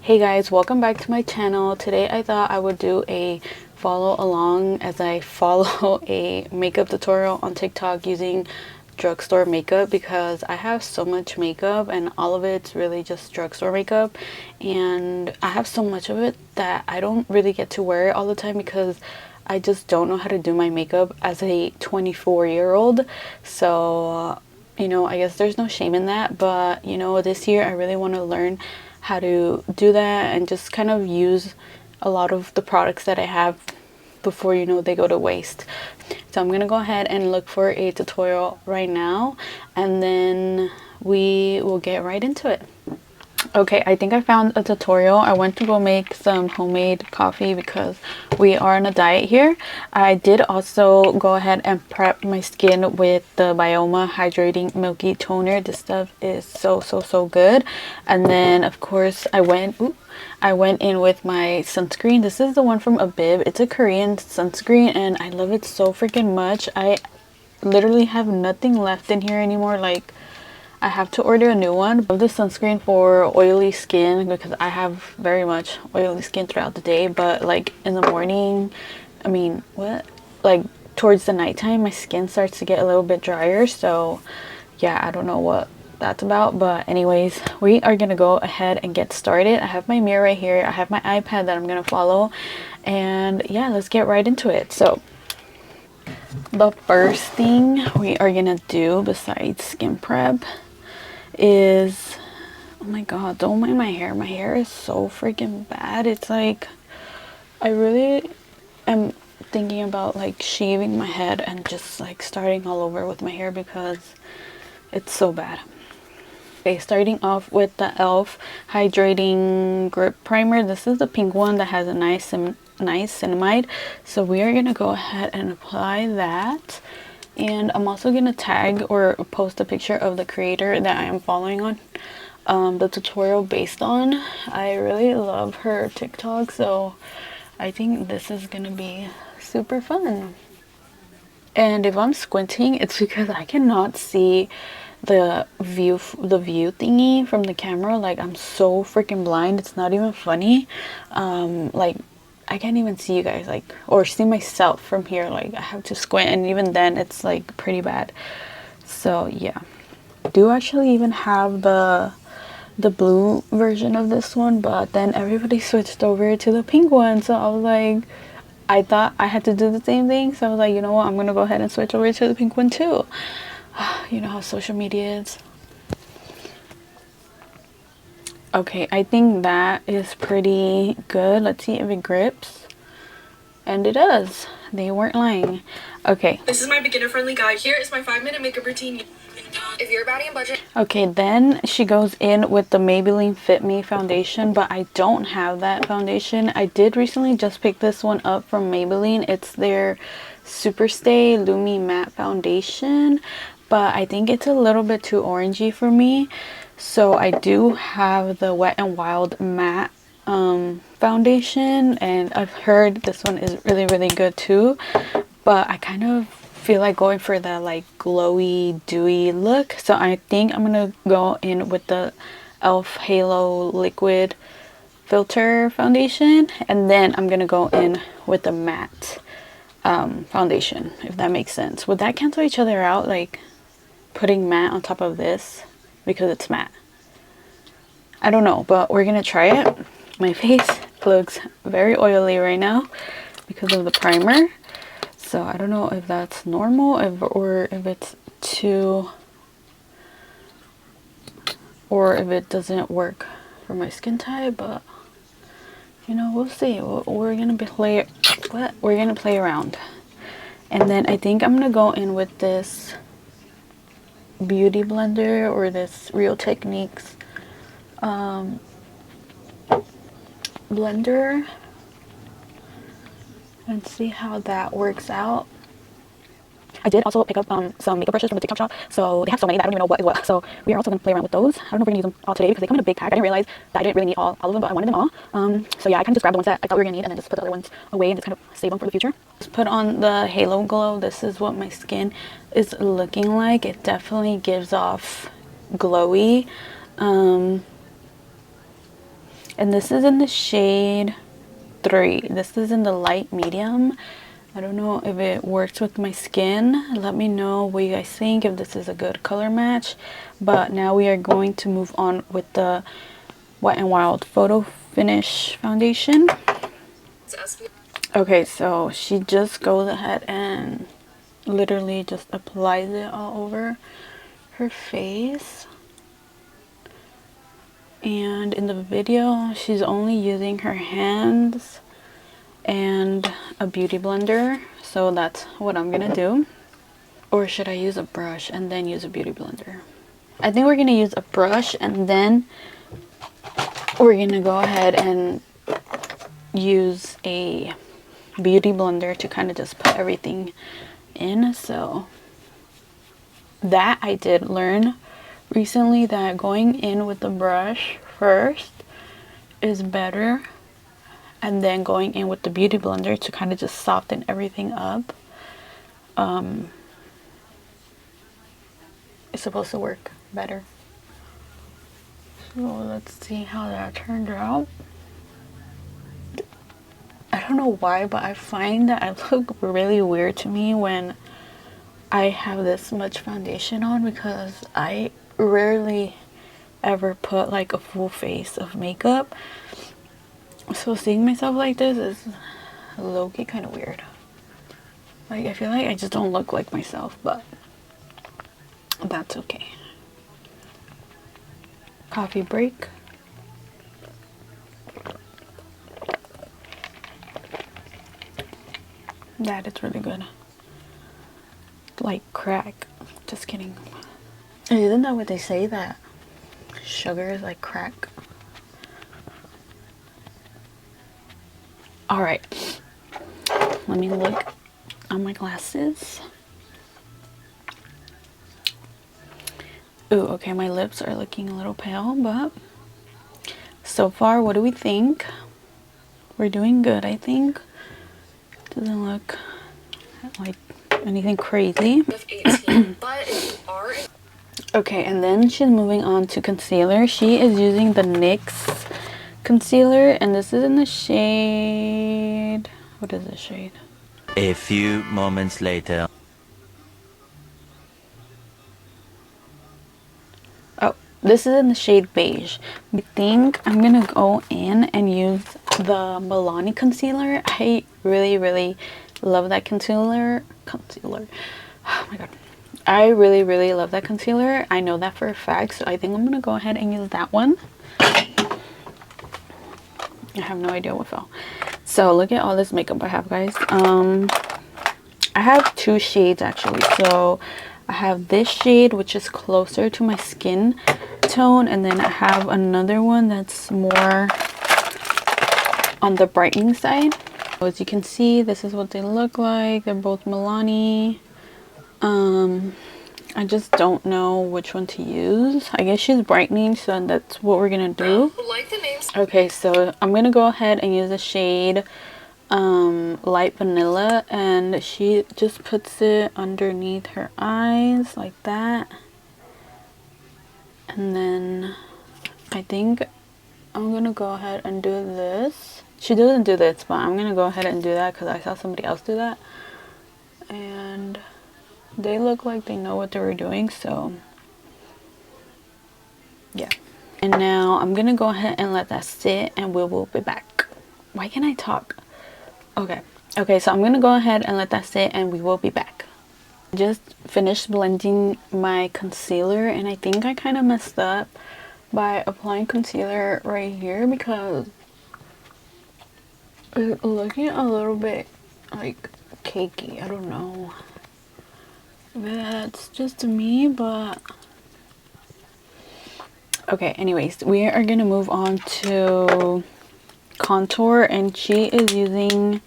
Hey guys, welcome back to my channel. Today I thought I would do a follow along as I follow a makeup tutorial on TikTok using drugstore makeup because I have so much makeup and all of it's really just drugstore makeup, and I have so much of it that I don't really get to wear it all the time because I just don't know how to do my makeup as a 24-year-old. So you know, I guess there's no shame in that, but you know, this year I really want to learn how to do that and just kind of use a lot of the products that I have before, you know, they go to waste. So I'm gonna go ahead and look for a tutorial right now, and then we will get right into it. Okay, I think I found a tutorial. I went to go make some homemade coffee because we are on a diet here. I did also go ahead and prep my skin with the Bioma Hydrating Milky Toner. This stuff is so good. And then of course I went in with my sunscreen. This is the one from a bib. It's a Korean sunscreen and I love it so freaking much. I literally have nothing left in here anymore. Like, I have to order a new one. I love this sunscreen for oily skin because I have very much oily skin throughout the day, but like in the morning, I mean, like towards the nighttime, my skin starts to get a little bit drier. So yeah, I don't know what that's about, but anyways, we are gonna go ahead and get started. I have my mirror right here. I have my iPad that I'm gonna follow, and yeah, let's get right into it. So the first thing we are gonna do besides skin prep is, oh my god, don't mind my hair. My hair is so freaking bad. It's like, I really am thinking about like shaving my head and just like starting all over with my hair because it's so bad. Okay, starting off with the e.l.f. Hydrating Grip Primer. This is the pink one that has a nice cinnamide. So we are gonna go ahead and apply that. And I'm also gonna tag or post a picture of the creator that I am following on the tutorial based on. I really love her TikTok, so I think this is gonna be super fun. And if I'm squinting, it's because I cannot see the view thingy from the camera. Like, I'm so freaking blind, it's not even funny. Like, I can't even see you guys, like, or see myself from here. Like, I have to squint, and even then it's like pretty bad. So yeah, I do actually even have the blue version of this one, but then everybody switched over to the pink one, so I was like, I thought I had to do the same thing, so I was like, you know what, I'm gonna go ahead and switch over to the pink one too. You know how social media is. Okay, I think that is pretty good. Let's see if it grips. And it does. They weren't lying. Okay. This is my beginner-friendly guide. Here is my 5-minute makeup routine. If you're baddie and budget. Okay, then she goes in with the Maybelline Fit Me foundation, but I don't have that foundation. I did recently just pick this one up from Maybelline. It's their Superstay Lumi Matte Foundation, but I think it's a little bit too orangey for me. So I do have the Wet n Wild Matte foundation, and I've heard this one is really good too, but I kind of feel like going for that like glowy dewy look, so I think I'm gonna go in with the e.l.f. Halo Liquid Filter foundation, and then I'm gonna go in with the matte foundation, if that makes sense. Would that cancel each other out, like putting matte on top of this because it's matte? I don't know, but we're gonna try it. My face looks very oily right now because of the primer, so I don't know if that's normal, or if it's too, or if it doesn't work for my skin type, but you know, we'll see. We're gonna play around. And then I think I'm gonna go in with this beauty blender, or this Real Techniques blender, and see how that works out. I did also pick up some makeup brushes from the TikTok shop, so they have so many that I don't even know what is what. So we are also going to play around with those. I don't know if we're going to use them all today because they come in a big pack. I didn't realize that I didn't really need all of them, but I wanted them all. So yeah, I kind of just grabbed the ones that I thought we were going to need and then just put the other ones away and just kind of save them for the future. Just put on the Halo Glow. This is what my skin is looking like. It definitely gives off glowy. And this is in the shade 3. This is in the light medium. I don't know if it works with my skin. Let me know what you guys think, if this is a good color match. But now we are going to move on with the Wet n Wild Photo Finish Foundation. Okay, so she just goes ahead and literally just applies it all over her face. And in the video, she's only using her hands and a beauty blender. So that's what I'm gonna do. Or should I use a brush and then use a beauty blender? I think we're gonna use a brush and then we're gonna go ahead and use a beauty blender to kind of just put everything in. So that I did learn recently, that going in with the brush first is better, and then going in with the beauty blender to kind of just soften everything up. It's supposed to work better. So let's see how that turned out. I don't know why, but I find that I look really weird to me when I have this much foundation on, because I rarely ever put like a full face of makeup. So seeing myself like this is low-key kind of weird. Like, I feel like I just don't look like myself, but that's okay. Coffee break. That is really good. Like crack. Just kidding. Isn't that what they say, that sugar is like crack? Alright. Let me look on my glasses. Ooh, okay, my lips are looking a little pale, but so far, what do we think? We're doing good, I think. Doesn't look like anything crazy. Okay, and then she's moving on to concealer. She is using the NYX concealer, and this is in the shade... What is this shade? A few moments later. Oh, this is in the shade beige. I think I'm gonna go in and use the Milani concealer. I really love that concealer. Oh my god. I really love that concealer. I know that for a fact, so I think I'm gonna go ahead and use that one. I have no idea what fell. So look at all this makeup I have, guys. I have two shades actually. So I have this shade, which is closer to my skin tone, and then I have another one that's more on the brightening side. So as you can see, this is what they look like. They're both Milani. I just don't know which one to use. I guess she's brightening, so that's what we're gonna do. Okay, so I'm gonna go ahead and use the shade light vanilla, and she just puts it underneath her eyes like that. And then I think I'm gonna go ahead and do this. She doesn't do this, but I'm gonna go ahead and do that because I saw somebody else do that, and they look like they know what they were doing, so yeah. And now I'm gonna go ahead and let that sit, and we will be back. Why can't I talk? Okay, so I'm gonna go ahead and let that sit, and we will be back. Just finished blending my concealer, and I think I kind of messed up by applying concealer right here because it's looking a little bit like cakey. I don't know. That's just me, but okay, anyways, we are gonna move on to contour, and she is using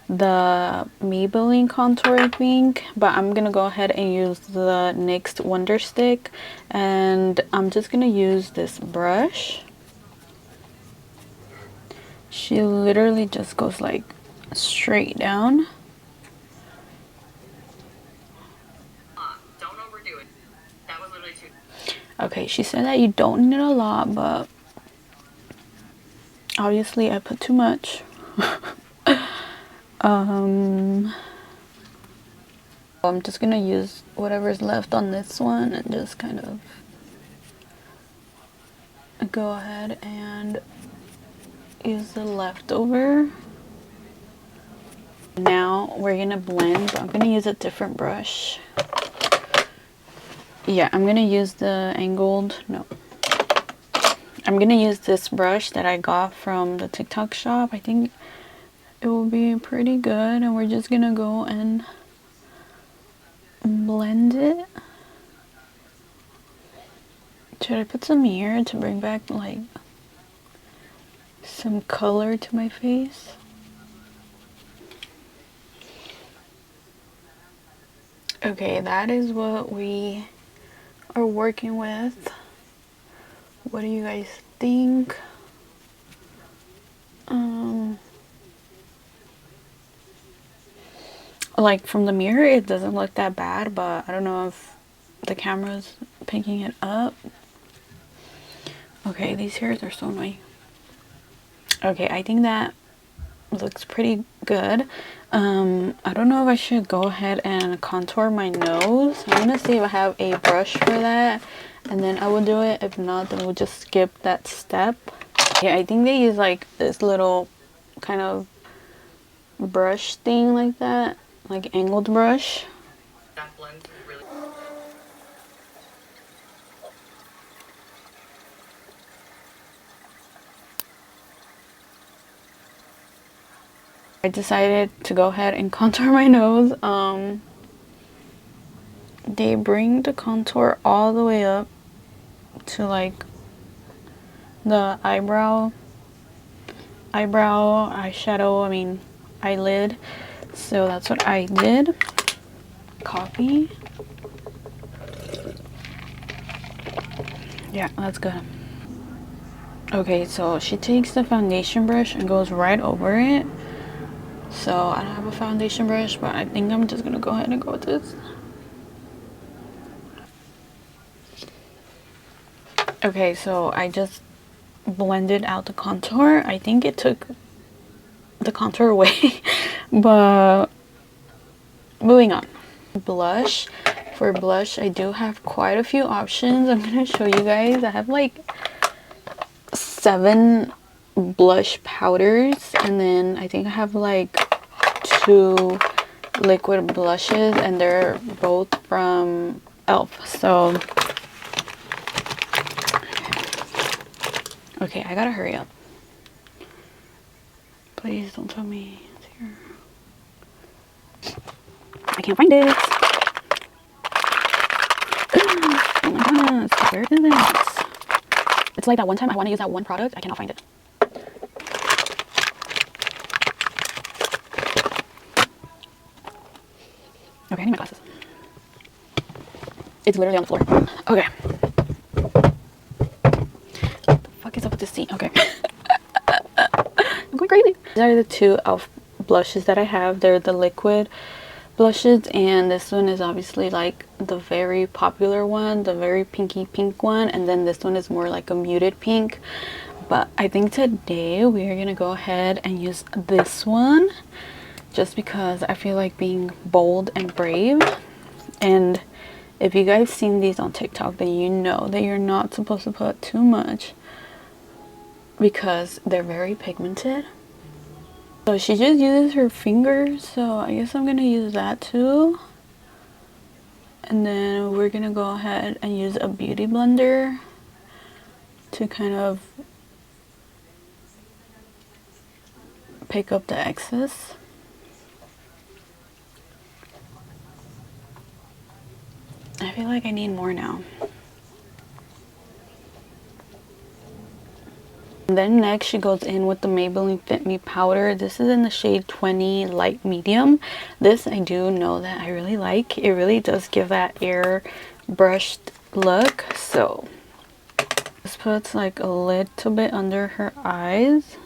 the Maybelline contour, I think, but I'm gonna go ahead and use the NYX Wonder Stick, and I'm just gonna use this brush. She literally just goes like straight down. Okay, she said that you don't need a lot, but Obviously I put too much. I'm just gonna use whatever's left on this one and just kind of go ahead and use the leftover. Now we're gonna blend, but I'm gonna use a different brush. Yeah, I'm gonna use the angled, no. I'm gonna use this brush that I got from the TikTok shop. I think it will be pretty good, and we're just gonna go and blend it. Should I put some here to bring back like some color to my face? Okay, that is what we are working with. What do you guys think? Like from the mirror it doesn't look that bad, but I don't know if the camera's picking it up. Okay, these hairs are so annoying. Okay, I think that looks pretty good. I don't know if I should go ahead and contour my nose. I'm gonna see if I have a brush for that, and then I will do it. If not, then we'll just skip that step. Yeah, I think they use like this little kind of brush thing like that, like angled brush. That blends really. I decided to go ahead and contour my nose. They bring the contour all the way up to like the eyeshadow, I mean eyelid. So that's what I did. Copy. Yeah, that's good. Okay, so she takes the foundation brush and goes right over it. So I don't have a foundation brush, but I think I'm just gonna go ahead and go with this. Okay, so I just blended out the contour. I think it took the contour away, but moving on. Blush. For blush, I do have quite a few options. I'm gonna show you guys. I have like 7 blush powders, and then I think I have like 2 liquid blushes, and they're both from e.l.f. So okay, I gotta hurry up. Please don't tell me it's here. I can't find it. Oh my goodness, where is it? It's like that one time I want to use that one product, I cannot find it. Okay, I need my glasses. It's literally on the floor. Okay. What the fuck is up with this scene? Okay. I'm going crazy. These are the 2 e.l.f. blushes that I have. They're the liquid blushes, and this one is obviously like the very popular one, the very pinky pink one, and then this one is more like a muted pink. But I think today we are gonna go ahead and use this one just because I feel like being bold and brave. And if you guys seen these on TikTok, then you know that you're not supposed to put too much because they're very pigmented. So she just uses her fingers, so I guess I'm gonna use that too. And then we're gonna go ahead and use a beauty blender to kind of pick up the excess. I feel like I need more now. And then next she goes in with the Maybelline Fit Me powder. This is in the shade 20 light medium. This I do know that I really like. It really does give that air brushed look. So this puts like a little bit under her eyes.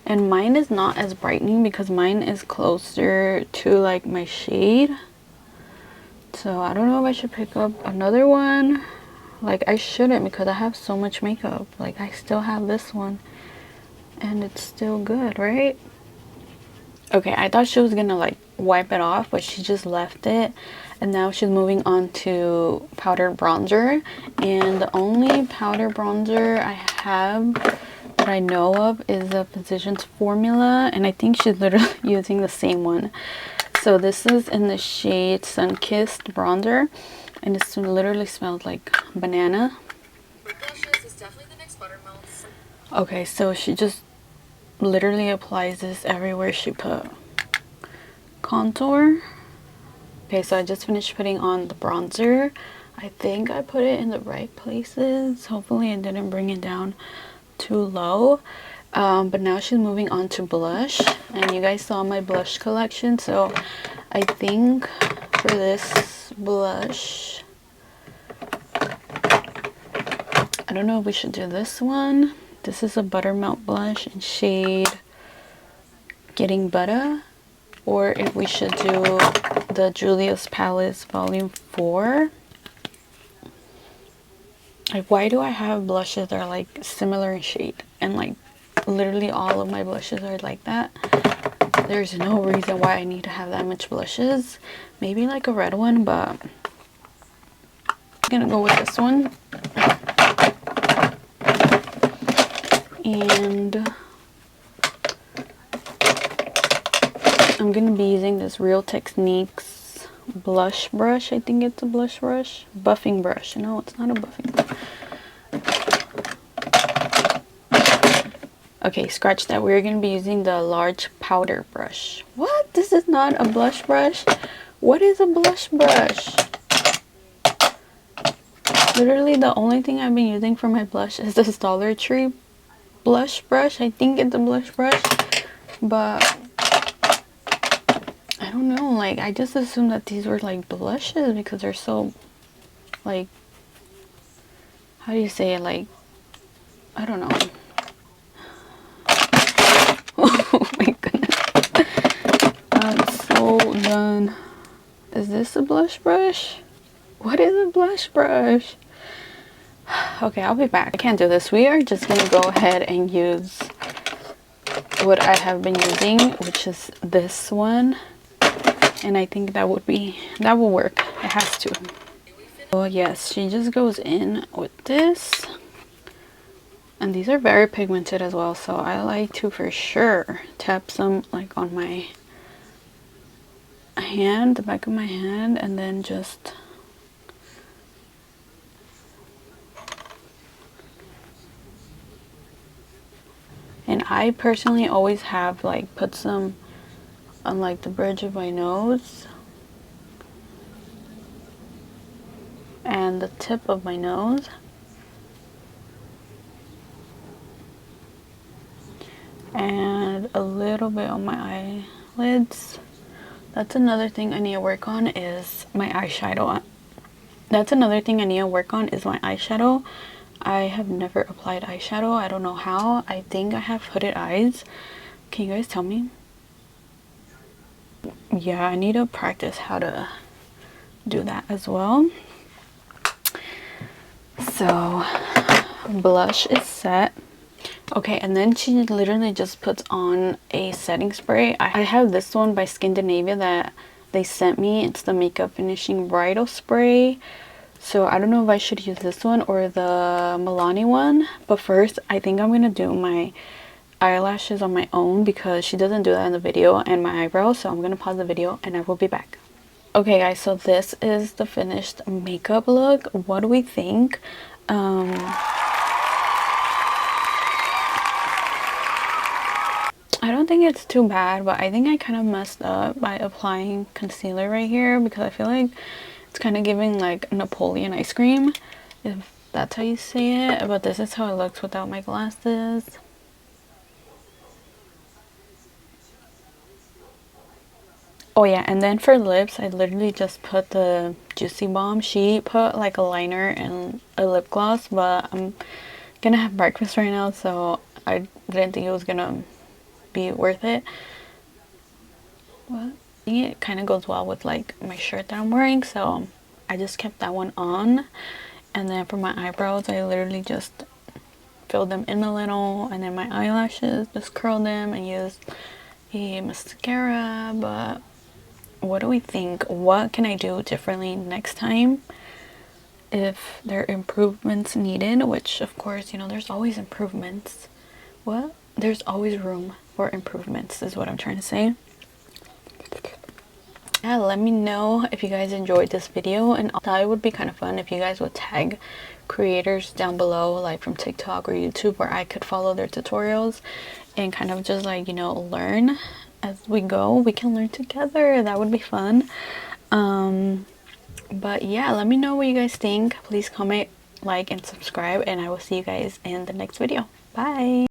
And mine is not as brightening because mine is closer to like my shade. So I don't know if I should pick up another one. Like, I shouldn't, because I have so much makeup. Like, I still have this one and it's still good, right? Okay, I thought she was gonna like wipe it off, but she just left it, and now she's moving on to powdered bronzer. And the only powder bronzer I have that I know of is the Physicians Formula, and I think she's literally using the same one. So this is in the shade Sun-Kissed Bronzer, and this literally smells like banana. Is definitely the next buttermilk. Okay, so she just literally applies this everywhere she put contour. Okay, so I just finished putting on the bronzer. I think I put it in the right places. Hopefully I didn't bring it down too low. But now she's moving on to blush, and you guys saw my blush collection, so I think for this blush, I don't know if we should do this one. This is a buttermelt blush in shade Getting Butter, or if we should do the Julia's Palace Volume 4. Like, why do I have blushes that are like similar in shade, and like literally all of my blushes are like that? There's no reason why I need to have that much blushes. Maybe like a red one, but I'm gonna go with this one. And I'm gonna be using this Real Techniques blush brush. I think it's a blush brush. Buffing brush. No, it's not a buffing brush. Okay, scratch that. We're gonna be using the large powder brush. What? This is not a blush brush? What is a blush brush? Literally the only thing I've been using for my blush is this Dollar Tree blush brush. I think it's a blush brush, but I don't know. Like, I just assumed that these were like blushes because they're so, like, how do you say it? Like, I don't know. Oh my goodness. I'm so done. Is this a blush brush? What is a blush brush? Okay, I'll be back. I can't do this. We are just gonna go ahead and use what I have been using, which is this one. And I think that will work. It has to. Oh yes, she just goes in with this. And these are very pigmented as well, so I like to for sure tap some like on my hand, the back of my hand, and then just and I personally always have like put some on like the bridge of my nose and the tip of my nose. And a little bit on my eyelids. That's another thing I need to work on is my eyeshadow. I have never applied eyeshadow. I don't know how. I think I have hooded eyes. Can you guys tell me? Yeah, I need to practice how to do that as well. So, blush is set. Okay, and then she literally just puts on a setting spray. I have this one by Scandinavia that they sent me. It's the Makeup Finishing Bridal Spray. So I don't know if I should use this one or the Milani one. But first, I think I'm going to do my eyelashes on my own because she doesn't do that in the video, and my eyebrows. So I'm going to pause the video and I will be back. Okay guys, so this is the finished makeup look. What do we think? I don't think it's too bad, but I think I kind of messed up by applying concealer right here because I feel like it's kind of giving like Napoleon ice cream, if that's how you say it. But this is how it looks without my glasses. Oh yeah, and then for lips, I literally just put the Juicy Bomb. She put like a liner and a lip gloss, but I'm gonna have breakfast right now, so I didn't think it was gonna be worth it. What? It kind of goes well with like my shirt that I'm wearing, so I just kept that one on. And then for my eyebrows, I literally just fill them in a little, and then my eyelashes, just curl them and use a mascara. But what do we think? What can I do differently next time if there are improvements needed? Which of course, you know, there's always improvements. What? There's always room for improvements is what I'm trying to say. Yeah, let me know if you guys enjoyed this video, and I thought it would be kind of fun if you guys would tag creators down below, like from TikTok or YouTube, where I could follow their tutorials and kind of just like, you know, learn as we go. We can learn together. That would be fun. But yeah, let me know what you guys think. Please comment, like, and subscribe, and I will see you guys in the next video. Bye.